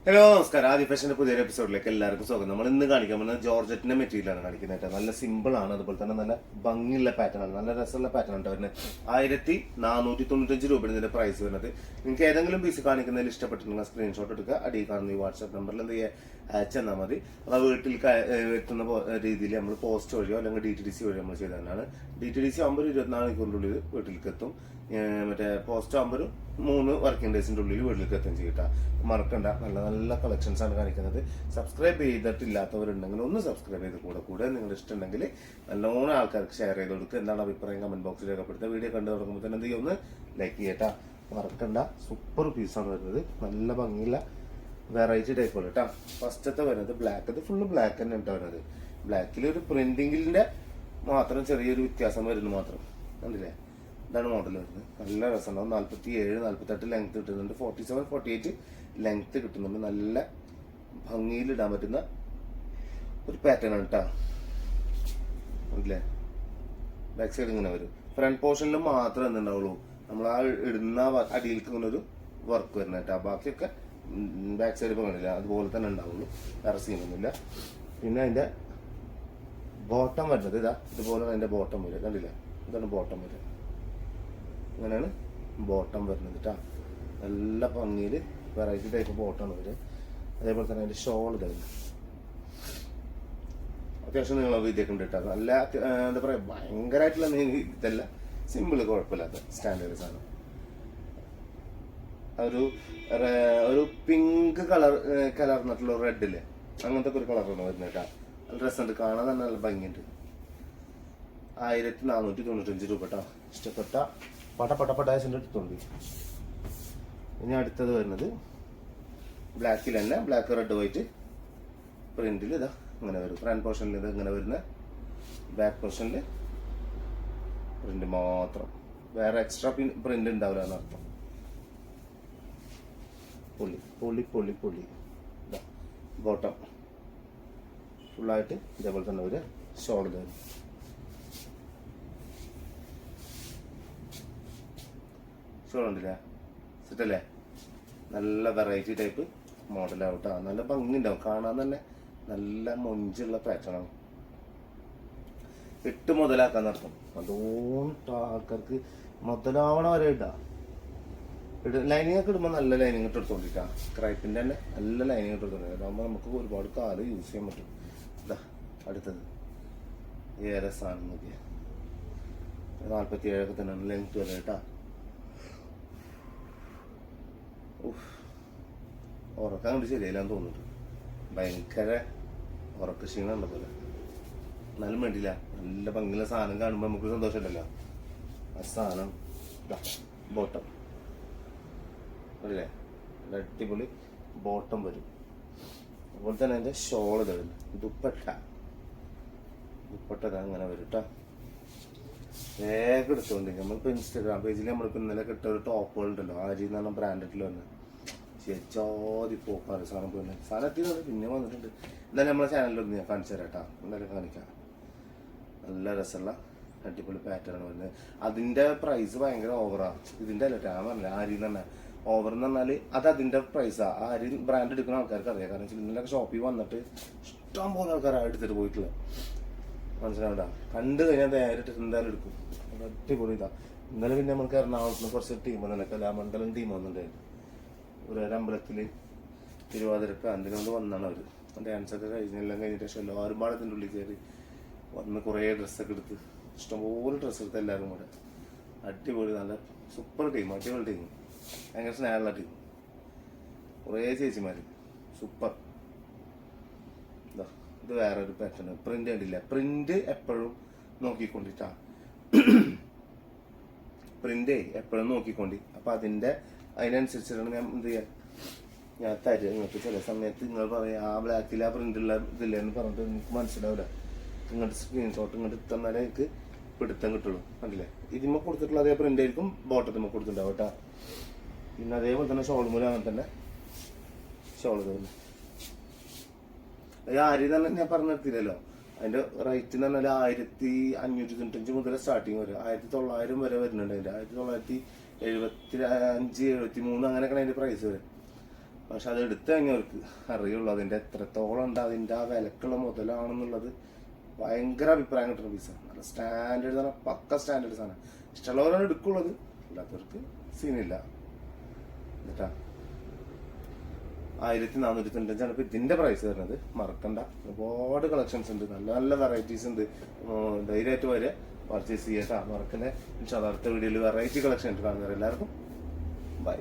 Hello നമസ്കാരം. ആദ്യ ഫാഷന്റെ പുതിയൊരു എപ്പിസോഡിലേക്ക് എല്ലാവർക്കും സ്വാഗതം. നമ്മൾ ഇന്ന് കാണിക്കാൻ പോകുന്നത് ജോർജറ്റിന്റെ മെറ്റീരിയലാണ് കാണിക്കുന്നത്. നല്ല സിമ്പിൾ ആണ്, അതുപോലെ തന്നെ നല്ല ഭംഗിയുള്ള പാറ്റേൺ ആണ്, നല്ല രസമുള്ള പാറ്റേൺ ആണ് വരുന്നത്. 1495 രൂപയാണ് ഇതിന്റെ പ്രൈസ് വരുന്നത്. നിങ്ങൾക്ക് ഏതെങ്കിലും പീസ് കാണിക്കുന്നതിൽ ഇഷ്ടപ്പെട്ടിട്ടുണ്ടെങ്കിൽ സ്ക്രീൻഷോട്ട് എടുക്കുക, അടിയിൽ കാണുന്ന ഈ വാട്സ്ആപ്പ് നമ്പറിൽ എന്ത് ചെയ്യുക, അയച്ചെന്നാൽ മതി. അത് വീട്ടിൽ എത്തുന്ന രീതിയിൽ നമ്മൾ പോസ്റ്റ് വഴിയോ അല്ലെങ്കിൽ DTDC വഴിയോ നമ്മൾ ചെയ്ത് തന്നെയാണ്. DTDC ആകുമ്പോൾ 24 മണിക്കൂറിനുള്ളിൽ വീട്ടിലേക്ക് എത്തും. മറ്റേ പോസ്റ്റ് ആകുമ്പോൾ 3 വർക്കിംഗ് ഡേയ്സിന്റെ ഉള്ളിൽ വീട്ടിലേക്ക് എത്തും ചെയ്യട്ടാ. മറക്കണ്ട, നല്ല നല്ല കളക്ഷൻസ് ആണ് കാണിക്കുന്നത്. സബ്സ്ക്രൈബ് ചെയ്തിട്ടില്ലാത്തവരുണ്ടെങ്കിൽ ഒന്ന് സബ്സ്ക്രൈബ് ചെയ്ത് കൂടെ നിങ്ങളുടെ ഇഷ്ടമുണ്ടെങ്കിൽ നല്ലോണം ആൾക്കാർക്ക് ഷെയർ ചെയ്ത് കൊടുക്കുക. എന്താണ് അഭിപ്രായം കമന്റ് ബോക്സിൽ രേഖപ്പെടുത്തുക. വീഡിയോ കണ്ടു തുടങ്ങുമ്പോൾ തന്നെ എന്ത് ചെയ്യും, ഒന്ന് ലൈക്ക് ചെയ്യട്ടാ. മറക്കണ്ട, സൂപ്പർ പീസാണ് വരുന്നത്. നല്ല ഭംഗിയുള്ള വെറൈറ്റി ടൈപ്പുകൾ കേട്ടോ. ഫസ്റ്റത്തെ വരുന്നത് ബ്ലാക്ക്, അത് ഫുള്ള് ബ്ലാക്ക് തന്നെ കേട്ടോ വരുന്നത്. ബ്ലാക്കിൽ ഒരു പ്രിന്റിങ്ങിന്റെ മാത്രം ചെറിയൊരു വ്യത്യാസം വരുന്നു മാത്രം. കണ്ടില്ലേ, ഇതാണ് മോഡൽ വരുന്നത്. നല്ല രസമുണ്ടാവും. 47, 48 ലെങ്ത് കിട്ടുന്നുണ്ട്. 47, 48 ലെങ്ത് കിട്ടുന്നുണ്ട്. നല്ല ഭംഗിയിൽ ഇടാൻ പറ്റുന്ന ഒരു പാറ്റേൺ ആണ് കേട്ടോ. അല്ലേ, ബാക്ക് സൈഡ് ഇങ്ങനെ വരും. ഫ്രണ്ട് പോർഷനിൽ മാത്രമേ എന്തുണ്ടാവുള്ളൂ, നമ്മൾ ആ ഇടുന്ന അടിയിലേക്ക് ഇങ്ങനെ ഒരു വർക്ക് വരുന്നത് കേട്ടോ. ബാക്കിയൊക്കെ ബാക്ക് സൈഡ് ഇപ്പോൾ കാണില്ല, അതുപോലെ തന്നെ ഉണ്ടാവുള്ളൂ, വേറെ സീനൊന്നുമില്ല. പിന്നെ അതിന്റെ ബോട്ടം വരുന്നത് ഇതുപോലെ അതിന്റെ ബോട്ടം വരും. കണ്ടില്ല, ഇതാണ് ബോട്ടം വരിക. അങ്ങനെയാണ് ബോട്ടം വരുന്നത് കേട്ടോ. നല്ല ഭംഗിയിൽ വെറൈറ്റി ടൈപ്പ് ബോട്ടമാണ് വരിക. അതേപോലെ തന്നെ അതിന്റെ ഷോൾ ഇതായിരുന്നു. അത്യാവശ്യം നിങ്ങൾ വീതിയൊക്കെ ഉണ്ട് കേട്ടോ. നല്ല എന്താ പറയാ, ഭയങ്കരമായിട്ടുള്ള ഇതല്ല, സിമ്പിള്, കുഴപ്പമില്ലാത്ത സ്റ്റാൻഡേർഡ് സാധനം. ഒരു പിങ്ക് കലർന്നിട്ടുള്ള റെഡില്ലേ, അങ്ങനത്തെ ഒരു കളറാണ് വരുന്നത് കേട്ടോ. നല്ല രസമുണ്ട്, കാണാൻ തന്നെ നല്ല ഭംഗിയുണ്ട്. 1495 രൂപ കേട്ടോ. ഇഷ്ടപ്പെട്ട പടപടപടാസിന്റെ എടുത്തോണ്ട്. ഇനി അടുത്തത് വരുന്നത് ബ്ലാക്കിൽ തന്നെ, ബ്ലാക്ക് റെഡ് വൈറ്റ് പ്രിന്റിൽ ഇതാ ഇങ്ങനെ വരും. ഫ്രണ്ട് പോർഷനിൽ ഇത് ഇങ്ങനെ വരുന്ന, ബാക്ക് പോർഷനിൽ പ്രിന്റ് മാത്രം, വേറെ എക്സ്ട്രാ പ്രിന്റ് ഉണ്ടാവില്ല എന്നർത്ഥം. പൊളി പൊളി പൊളി പൊളി. ഇതാ ബോട്ടം ഫുള്ളായിട്ട് ഇതേപോലെ തന്നെ ഒരു ഷോൾ തരും. ഷോൾ ഉണ്ടല്ലേ, സെറ്റല്ലേ. നല്ല വെറൈറ്റി ടൈപ്പ് മോഡലാവട്ടോ. നല്ല ഭംഗി ഉണ്ടാവും, കാണാൻ തന്നെ നല്ല മൊഞ്ചുള്ള പാറ്റേണാണ്. 8 മുതലാക്കാൻ നടത്തും. അതുകൊണ്ട് ആൾക്കാർക്ക് മുതലാവണ വരെ ഇടാം. ലൈനിങ് ഒക്കെ ഇടുമ്പോൾ നല്ല ലൈനിങ് ഇട്ട് എടുത്തോണ്ടിരിക്കാം. ക്രൈപ്പിന്റെ തന്നെ നല്ല ലൈനിങ് ഇട്ട് എടുത്തോണ്ടിരിക്കാം. അതാകുമ്പോൾ നമുക്ക് ഒരുപാട് കാലം യൂസ് ചെയ്യാൻ പറ്റും. ഇതാ അടുത്തത് ഏറെ സാധനം നോക്കിയാ 47 തന്നെയാണ് ലെങ്ത് വരെ കേട്ടാ. ഉറക്കം കണ്ട് ശരിയല്ലാന്ന് തോന്നുന്നുണ്ട്. ഭയങ്കര ഉറക്ക ക്ഷീണം ഉള്ള പോലെ. എന്നാലും വേണ്ടില്ല, നല്ല ഭംഗിയുള്ള സാധനം കാണുമ്പോൾ നമുക്ക് സന്തോഷമല്ലല്ലോ. ആ സാധനം ബോട്ടം അല്ലേ, അടിപൊളി ബോട്ടം വരും. അതുപോലെ തന്നെ അതിന്റെ ഷോൾ തരുന്നു. ദുപ്പട്ട അങ്ങനെ വരും കേട്ടോ. വേഗം എടുത്തോണ്ടിരിക്കും. നമ്മളിപ്പോ ഇൻസ്റ്റാഗ്രാം പേജിൽ നമ്മളിപ്പോ ഇന്നലെ കിട്ടിയ ഒരു ടോപ്പുകൾ ഉണ്ടല്ലോ, ആരി എന്ന് പറഞ്ഞ ബ്രാൻഡിൽ വന്ന് ചേച്ചോതി പോക്കാറ് സാധനം. പിന്നെ സാധനം എത്തിയിട്ടുണ്ട്, പിന്നെ വന്നിട്ടുണ്ട്. എന്തായാലും നമ്മളെ ചാനലിലൊന്ന് ഞാൻ കാണിച്ചു തരാം കേട്ടോ. എന്തായാലും കാണിക്കാം. നല്ല രസമുള്ള അടിപൊളി പാറ്റേൺ ആണ് വരുന്നത്. അതിന്റെ പ്രൈസ് ഭയങ്കര ഓവറാ. ഇതിന്റെ അല്ല ഞാൻ പറഞ്ഞില്ല, ആരി എന്ന് പറഞ്ഞാൽ ഓവർ എന്ന് പറഞ്ഞാല് അത് അതിന്റെ പ്രൈസാ. ആരി ബ്രാൻഡ് എടുക്കുന്ന ആൾക്കാർക്ക് അറിയാം. കാരണം വെച്ചാൽ ഇന്നലെ ഷോപ്പിൽ വന്നിട്ട് ഇഷ്ടം പോലെ ആൾക്കാർ എടുത്തിട്ട് പോയിട്ടുള്ള മനസ്സിലാവണ്ട. കണ്ടു കഴിഞ്ഞാൽ നേരിട്ട് എന്തായാലും എടുക്കും. അടിപൊളി ഇതാ. ഇന്നലെ പിന്നെ നമുക്ക് എറണാകുളത്ത് കുറച്ച് ടീം വന്നില്ല, കലാമണ്ഡലം ടീം വന്നിട്ടുണ്ടായിരുന്നു. ഒരു അമ്പലത്തില് തിരുവാതിരക്ക് അതിനോട് വന്നാണ് അവര്. ഡാൻസൊക്കെ കഴിഞ്ഞെല്ലാം കഴിഞ്ഞിട്ട് ശേഷം എല്ലാവരും പാടത്തിന്റെ ഉള്ളിൽ കയറി വന്ന് കുറേ ഡ്രസ്സൊക്കെ എടുത്ത്, ഇഷ്ടംപോലെ ഡ്രസ്സ് എടുത്ത് എല്ലാവരും കൂടെ. അടിപൊളി, നല്ല സൂപ്പർ ടീം, അടിപൊളി ടീം, ഭയങ്കര സ്നേഹമുള്ള ടീം. കുറേ ചേച്ചിമാര്, സൂപ്പർ. ഇത് വേറെ ഒരു പാറ്റേൺ. പ്രിന്റ് കണ്ടില്ല, പ്രിന്റ് എപ്പോഴും നോക്കിക്കൊണ്ടിട്ടാ. പ്രിന്റ് എപ്പോഴും നോക്കിക്കൊണ്ടി. അപ്പൊ അതിനനുസരിച്ചിട്ടാണ് ഞാൻ എന്ത് ചെയ്യാൻ, ഞാൻ തരും നിങ്ങൾക്ക്. ചില സമയത്ത് നിങ്ങൾ പറയാം ആ ബ്ലാക്കിൽ ആ പ്രിന്റുള്ള ഇതില്ല എന്ന് പറഞ്ഞിട്ട് നിങ്ങൾക്ക് മനസ്സിലാവില്ല. ഇങ്ങോട്ട് സ്ക്രീൻഷോട്ട് ഇങ്ങോട്ട് തന്നാലേ എനിക്ക് പിടുത്തം കിട്ടുള്ളൂ. കണ്ടില്ലേ, ഇതിമ്മ കൊടുത്തിട്ടുള്ള അതേ പ്രിന്റ് ആയിരിക്കും ബോട്ടത്തിമ്മ കൊടുത്തിട്ടുണ്ടാവും കേട്ടോ. പിന്നെ അതേപോലെ തന്നെ ഷോൾ മൂലം അങ്ങനെ തന്നെ ഷോൾ തന്നെ. ആരി തന്നെ ഞാൻ പറഞ്ഞു നിർത്തിയില്ലല്ലോ. അതിന്റെ റേറ്റ് എന്ന് പറഞ്ഞാൽ 1595 മുതൽ സ്റ്റാർട്ടിങ് വരും. 1900 വരെ വരുന്നുണ്ട്. അതിന്റെ 1975, 73 അങ്ങനെയൊക്കെയാണ് അതിന്റെ പ്രൈസ് വരും. പക്ഷെ അത് എടുത്തു കഴിഞ്ഞവർക്ക് അറിയുള്ളൂ അതിന്റെ എത്രത്തോളം ഉണ്ട്, അതിന്റെ ആ വിലക്കുള്ള മുതലാണെന്നുള്ളത്. ഭയങ്കര അഭിപ്രായം കിട്ടുന്ന പീസ, നല്ല സ്റ്റാൻഡേർഡ് സാധനം, പക്ക സ്റ്റാൻഡേർഡ് സാധനം. ഇഷ്ടമുള്ളവരാണ് എടുക്കുള്ളത്, അല്ലാത്തവർക്ക് സീനില്ല. എന്നിട്ടാ 1495 ഇപ്പൊ ഇതിന്റെ പ്രൈസ് വരുന്നത്. മറക്കണ്ട, ഒരുപാട് കളക്ഷൻസ് ഉണ്ട്, നല്ല നല്ല വെറൈറ്റീസ് ഉണ്ട്. ധൈര്യമായിട്ട് വരെ പർച്ചേസ് ചെയ്യട്ടാ, മറക്കല്ലേ. അടുത്ത വീഡിയോയിൽ വെറൈറ്റി കളക്ഷൻ ഉണ്ട് കാണുന്നവരെല്ലാവർക്കും ബൈ.